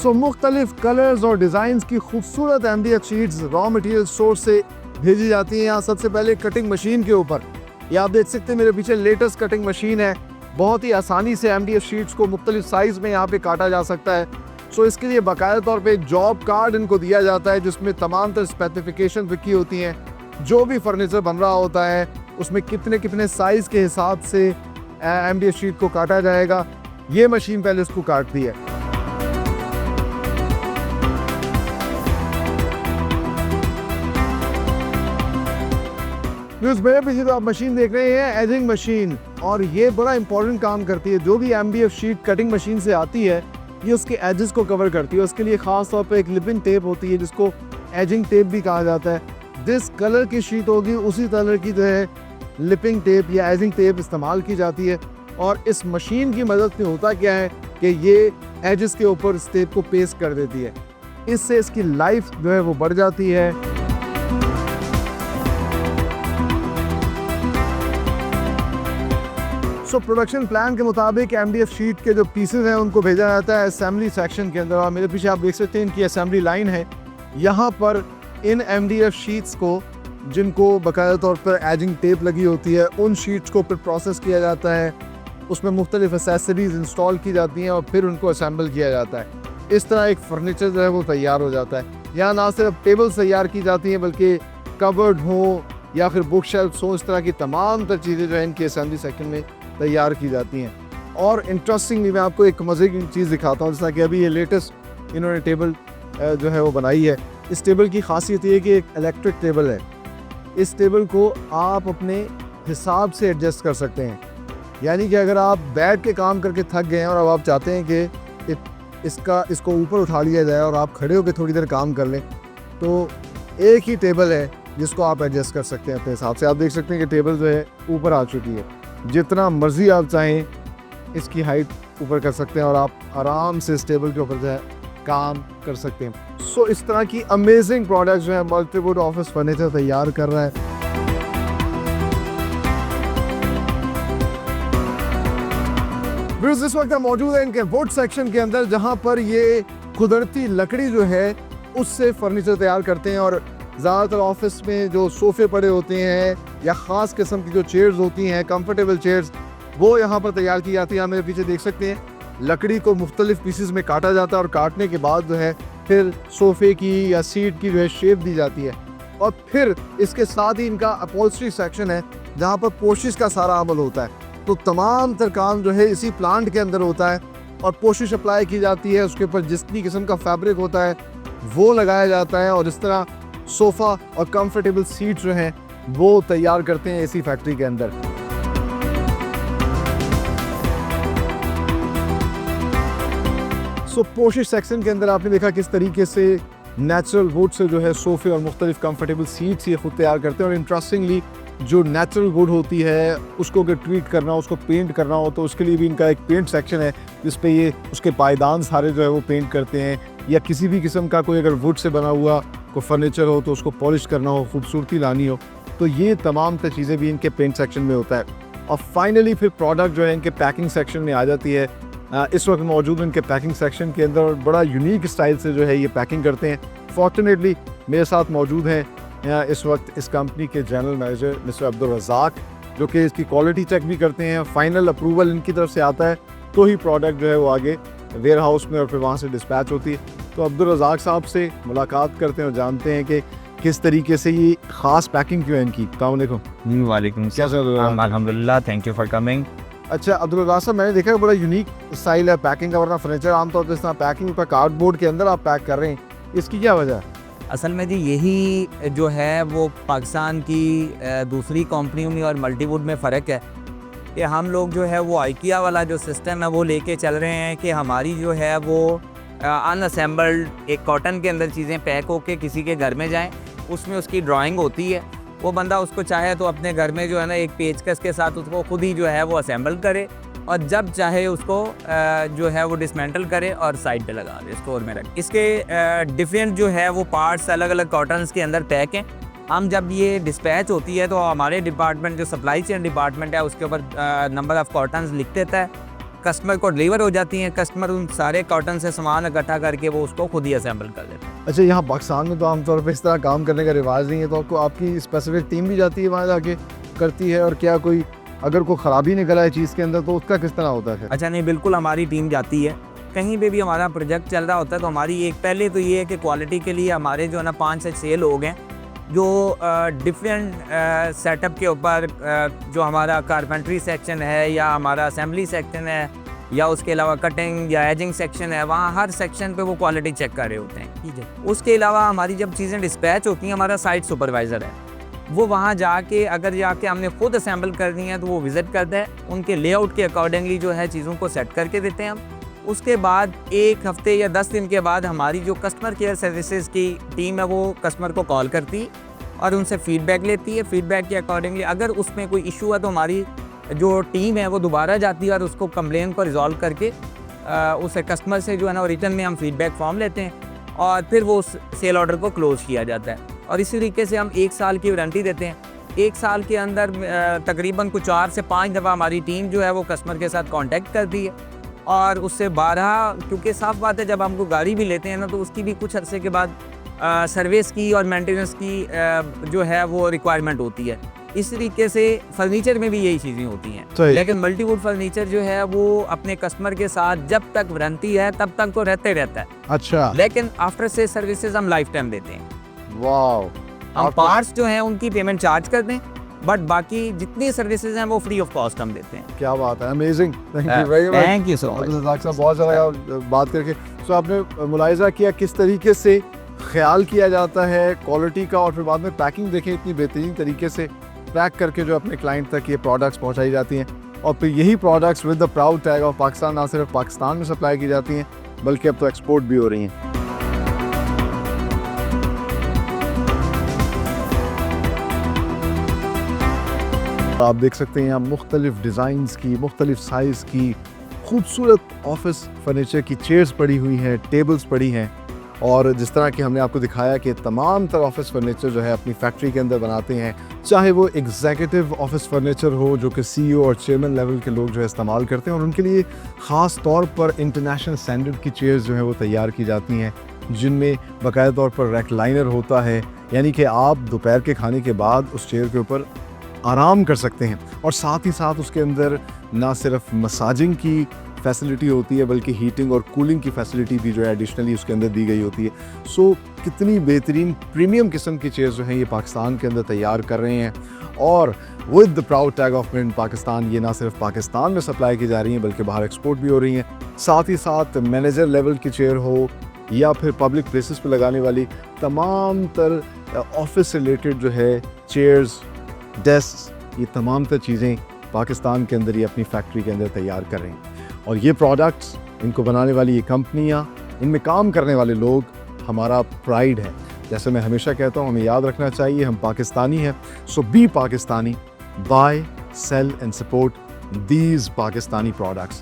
सो मुख्तलिफ कलर्स और डिज़ाइंस की खूबसूरत MDF sheets raw material store से भेजी जाती हैं यहाँ सबसे पहले कटिंग मशीन के ऊपर। ये आप देख सकते हैं मेरे पीछे लेटेस्ट कटिंग मशीन है। बहुत ही आसानी से MDF शीट्स को मुख्तलिफ साइज़ में यहाँ पे काटा जा सकता है। सो इसके लिए बाकायदा तौर पे एक जॉब कार्ड इनको दिया जाता है जिसमें तमाम तरह स्पेसिफिकेशन लिखी होती हैं। जो भी फर्नीचर बन रहा होता है उसमें कितने कितने साइज़ के हिसाब से MDF शीट को काटा जाएगा। ये मशीन पहले उसको काटती है। मेरे पीछे तो आप मशीन देख रहे हैं एजिंग मशीन, और ये बड़ा इंपॉर्टेंट काम करती है। जो भी MDF शीट कटिंग मशीन से आती है ये उसके एजेस को कवर करती है। उसके लिए ख़ास तौर पे एक लिपिंग टेप होती है जिसको एजिंग टेप भी कहा जाता है। जिस कलर की शीट होगी उसी कलर की जो है लिपिंग टेप या एजिंग टेप इस्तेमाल की जाती है। और इस मशीन की मदद से होता क्या है कि ये एजेस के ऊपर इस टेप को पेस्ट कर देती है। इससे इसकी लाइफ जो है वो बढ़ जाती है। सो प्रोडक्शन प्लान के मुताबिक MDF शीट के जो पीसेस हैं उनको भेजा जाता है असेंबली सेक्शन के अंदर। और मेरे पीछे आप देख सकते हैं इनकी असेंबली लाइन है। यहाँ पर इन MDF शीट्स को, जिनको बाकायदा तौर पर एजिंग टेप लगी होती है, उन शीट्स को फिर प्रोसेस किया जाता है। उसमें मुख्तलिफ एक्सेसरीज इंस्टॉल की जाती हैं और फिर उनको असेंबल किया जाता है। इस तरह एक फर्नीचर जो है वो तैयार हो जाता है। यहाँ ना सिर्फ टेबल्स तैयार की जाती हैं बल्कि कबर्ड हो या फिर बुक शेल्फ्स हो, इस तरह की तमाम तर चीज़ें जो है इनके असेंबली सेक्शन में तैयार की जाती हैं। और इंटरेस्टिंगली मैं आपको एक मज़े की चीज़ दिखाता हूँ, जैसा कि अभी ये लेटेस्ट इन्होंने टेबल जो है वो बनाई है। इस टेबल की खासियत ये है कि एक इलेक्ट्रिक टेबल है। इस टेबल को आप अपने हिसाब से एडजस्ट कर सकते हैं। यानी कि अगर आप बैठ के काम करके थक गए हैं और अब आप चाहते हैं कि इसको ऊपर उठा लिया जाए और आप खड़े होकर थोड़ी देर काम कर लें, तो एक ही टेबल है जिसको आप एडजस्ट कर सकते हैं अपने हिसाब से। आप देख सकते हैं कि टेबल जो है ऊपर आ चुकी है। जितना मर्जी आप चाहें इसकी हाइट ऊपर कर सकते हैं और आप आराम से इस टेबल के ऊपर जो है काम कर सकते हैं। सो इस तरह की अमेजिंग प्रोडक्ट जो है मल्टीवुड ऑफिस फर्नीचर तैयार कर रहा है। इस वक्त हम मौजूद है इनके वुड सेक्शन के अंदर, जहां पर ये कुदरती लकड़ी जो है उससे फर्नीचर तैयार करते हैं। और ज़्यादातर ऑफिस में जो सोफ़े पड़े होते हैं या ख़ास किस्म की जो चेयर्स होती हैं, कंफर्टेबल चेयर्स, वो यहाँ पर तैयार की जाती है। आप मेरे पीछे देख सकते हैं लकड़ी को मुख्तलिफ पीसेस में काटा जाता है और काटने के बाद जो है फिर सोफ़े की या सीट की जो है शेप दी जाती है। और फिर इसके साथ ही इनका अपॉल्स्ट्री सेक्शन है जहाँ पर पोशिश का सारा अमल होता है। तो तमाम तर काम जो है इसी प्लांट के अंदर होता है और पोशिश अप्लाई की जाती है। उसके ऊपर जितनी किस्म का फैब्रिक होता है वो लगाया जाता है और इस तरह सोफ़ा और कंफर्टेबल सीट जो हैं वो तैयार करते हैं इसी फैक्ट्री के अंदर। सो पोशिश सेक्शन के अंदर आपने देखा किस तरीके से नेचुरल वुड से जो है सोफ़े और मुख्तलिफ कंफर्टेबल सीट्स ये खुद तैयार करते हैं। और इंटरेस्टिंगली जो नेचुरल वुड होती है उसको अगर ट्रीट करना, उसको पेंट करना हो तो उसके लिए भी इनका एक पेंट सेक्शन है जिस पे ये उसके पायदान सारे जो है वो पेंट करते हैं। या किसी भी किस्म का कोई अगर वुड से बना हुआ कोई फर्नीचर हो तो उसको पॉलिश करना हो, खूबसूरती लानी हो, तो ये तमाम तर चीज़ें भी इनके पेंट सेक्शन में होता है। और फाइनली फिर प्रोडक्ट जो है इनके पैकिंग सेक्शन में आ जाती है। इस वक्त मौजूद इनके पैकिंग सेक्शन के अंदर बड़ा यूनिक स्टाइल से जो है ये पैकिंग करते हैं। फॉर्चुनेटली मेरे साथ मौजूद हैं इस वक्त इस कंपनी के general manager mister Abdul Razak, जो कि इसकी क्वालिटी चेक भी करते हैं। फाइनल अप्रूवल इनकी तरफ से आता है तो ही प्रोडक्ट जो है वो आगे वेयर हाउस में और फिर वहाँ से डिस्पैच होती है। तो अब्दुल रज़ाक साहब से मुलाकात करते हैं और जानते हैं कि किस तरीके से ये ख़ास पैकिंग क्यों है इनकी। अस्सलाम वालेकुम। कैसे हो? अल्हम्दुलिल्लाह, थैंक यू फॉर कमिंग। अच्छा अब्दुल रज़ाक साहब, मैंने देखा है बड़ा यूनिक स्टाइल है पैकिंग का, वरना फर्नीचर आमतौर पर इस तरह पैकिंग पर कार्डबोर्ड के अंदर आप पैक कर रहे हैं, इसकी क्या वजह है? असल में जी यही जो है वो पाकिस्तान की दूसरी कंपनियों में और मल्टीवुड में फ़र्क है कि हम लोग जो है वो आइकिया वाला जो सिस्टम है वो लेके चल रहे हैं कि हमारी जो है वो अनअसेंबल्ड एक कॉटन के अंदर चीज़ें पैक होके किसी के घर में जाएं, उसमें उसकी ड्राइंग होती है। वो बंदा उसको चाहे तो अपने घर में जो है ना एक पेचकस के साथ उसको खुद ही जो है वो असेंबल करे और जब चाहे उसको जो है वो डिसमेंटल करे और साइड पे लगा दे, स्टोर में रखे। इसके डिफरेंट जो है वो पार्ट्स अलग अलग कॉटन्स के अंदर पैक हैं। हम जब ये डिस्पैच होती है तो हमारे डिपार्टमेंट जो सप्लाई चेन डिपार्टमेंट है उसके ऊपर नंबर ऑफ़ कॉटन्स लिख देता है कस्टमर को डिलीवर हो जाती हैं। कस्टमर उन सारे कॉटन से सामान इकट्ठा करके वो उसको खुद ही असेंबल कर देते हैं। अच्छा, यहाँ पाकिस्तान में तो आमतौर पे इस तरह काम करने का रिवाज नहीं है, तो आपको आपकी स्पेसिफिक टीम भी जाती है वहाँ जाके करती है? और क्या कोई अगर कोई ख़राबी निकला है चीज़ के अंदर तो उसका किस तरह होता है? अच्छा नहीं, बिल्कुल हमारी टीम जाती है। कहीं पे भी हमारा प्रोजेक्ट चल रहा होता है तो हमारी एक पहले तो ये है कि क्वालिटी के लिए हमारे जो है ना 5 से 6 लोग हैं जो डिफरेंट सेटअप के ऊपर जो हमारा कारपेंट्री सेक्शन है या हमारा असेंबली सेक्शन है या उसके अलावा कटिंग या एजिंग सेक्शन है, वहाँ हर सेक्शन पे वो क्वालिटी चेक कर रहे होते हैं। ठीक है, उसके अलावा हमारी जब चीज़ें डिस्पैच होती हैं, हमारा साइट सुपरवाइज़र है, वो वहाँ जाके अगर जाके हमने खुद असेंबल करनी है तो वो विज़िट करता है, उनके लेआउट के अकॉर्डिंगली जो है चीज़ों को सेट करके देते हैं हम। उसके बाद 1 हफ्ते या 10 दिन के बाद हमारी जो कस्टमर केयर सर्विसेज की टीम है वो कस्टमर को कॉल करती है और उनसे फीडबैक लेती है। फीडबैक के अकॉर्डिंगली अगर उसमें कोई इशू है तो हमारी जो टीम है वो दोबारा जाती है और उसको कंप्लेन को रिजॉल्व करके उसे कस्टमर से जो है ना रिटर्न में हम फीडबैक फॉर्म लेते हैं और फिर वो उस सेल ऑर्डर को क्लोज़ किया जाता है। और इसी तरीके से हम 1 साल की वारंटी देते हैं। 1 साल के अंदर तकरीबन कुछ 4 से 5 दफ़ा हमारी टीम जो है वो कस्टमर के साथ कांटेक्ट करती है और उससे 12, क्योंकि साफ़ बात है जब हमको गाड़ी भी लेते हैं ना तो उसकी भी कुछ अरसे के बाद सर्विस की और मेंटेनेंस की जो है वो रिक्वायरमेंट होती है। इस तरीके से फर्नीचर में भी यही चीज़ें होती हैं। लेकिन मल्टीवुड फर्नीचर जो है वो अपने कस्टमर के साथ जब तक वारंटी है तब तक तो रहते रहता है। अच्छा, लेकिन आफ्टर से सर्विसेज हम लाइफ टाइम देते हैं। वाह, हम पार्ट्स जो हैं उनकी पेमेंट चार्ज करते हैं, बट बाकी जितनी सर्विसेज हैं वो फ्री ऑफ कॉस्ट हम देते हैं। क्या बात है, amazing, thank you very much. Thank you so much. Razak साहब, बहुत ज़्यादा बात करके। सो आपने मुलाहिज़ा किया किस तरीके से ख्याल किया जाता है क्वालिटी का, और फिर बाद में पैकिंग देखें इतनी बेहतरीन तरीके से पैक करके जो अपने क्लाइंट तक ये प्रोडक्ट्स पहुंचाई जाती हैं, और फिर यही products with the proud tag of Pakistan ना सिर्फ पाकिस्तान में सप्लाई की जाती हैं बल्कि अब तो एक्सपोर्ट भी हो रही हैं। आप देख सकते हैं यहाँ मुख्तलिफ डिज़ाइंस की, मुख्तलिफ साइज़ की खूबसूरत ऑफिस फर्नीचर की चेयर्स पड़ी हुई हैं, टेबल्स पड़ी हैं, और जिस तरह कि हमने आपको दिखाया कि तमाम तरह ऑफिस फर्नीचर जो है अपनी फैक्ट्री के अंदर बनाते हैं, चाहे वो एग्जीक्यूटिव ऑफिस फर्नीचर हो जो कि CEO और चेयरमैन लेवल के लोग जो है इस्तेमाल करते हैं, और उनके लिए ख़ास तौर पर इंटरनेशनल स्टैंडर्ड की चेयर्स जो हैं वो तैयार की जाती हैं, जिनमें बाकायदा तौर पर रेक्लाइनर होता है, यानी कि आप दोपहर के खाने के बाद उस चेयर के ऊपर आराम कर सकते हैं, और साथ ही साथ उसके अंदर ना सिर्फ मसाजिंग की फैसिलिटी होती है बल्कि हीटिंग और कूलिंग की फैसिलिटी भी जो है एडिशनली उसके अंदर दी गई होती है। सो कितनी बेहतरीन प्रीमियम किस्म की चेयर्स जो हैं ये पाकिस्तान के अंदर तैयार कर रहे हैं, और with the proud tag of made in Pakistan ये ना सिर्फ पाकिस्तान में सप्लाई की जा रही हैं बल्कि बाहर एक्सपोर्ट भी हो रही हैं। साथ ही साथ मैनेजर लेवल की चेयर हो या फिर पब्लिक प्लेसेस पे लगाने वाली तमाम तर ऑफिस से रिलेटेड जो है चेयर्स, डेस्क, ये तमाम तर चीज़ें पाकिस्तान के अंदर ही अपनी फैक्ट्री के अंदर तैयार कर रहे हैं, और ये प्रोडक्ट्स, इनको बनाने वाली ये कंपनियाँ, इनमें काम करने वाले लोग हमारा प्राइड है। जैसे मैं हमेशा कहता हूँ, हमें याद रखना चाहिए हम पाकिस्तानी हैं। So be Pakistani, buy, sell and support these Pakistani products.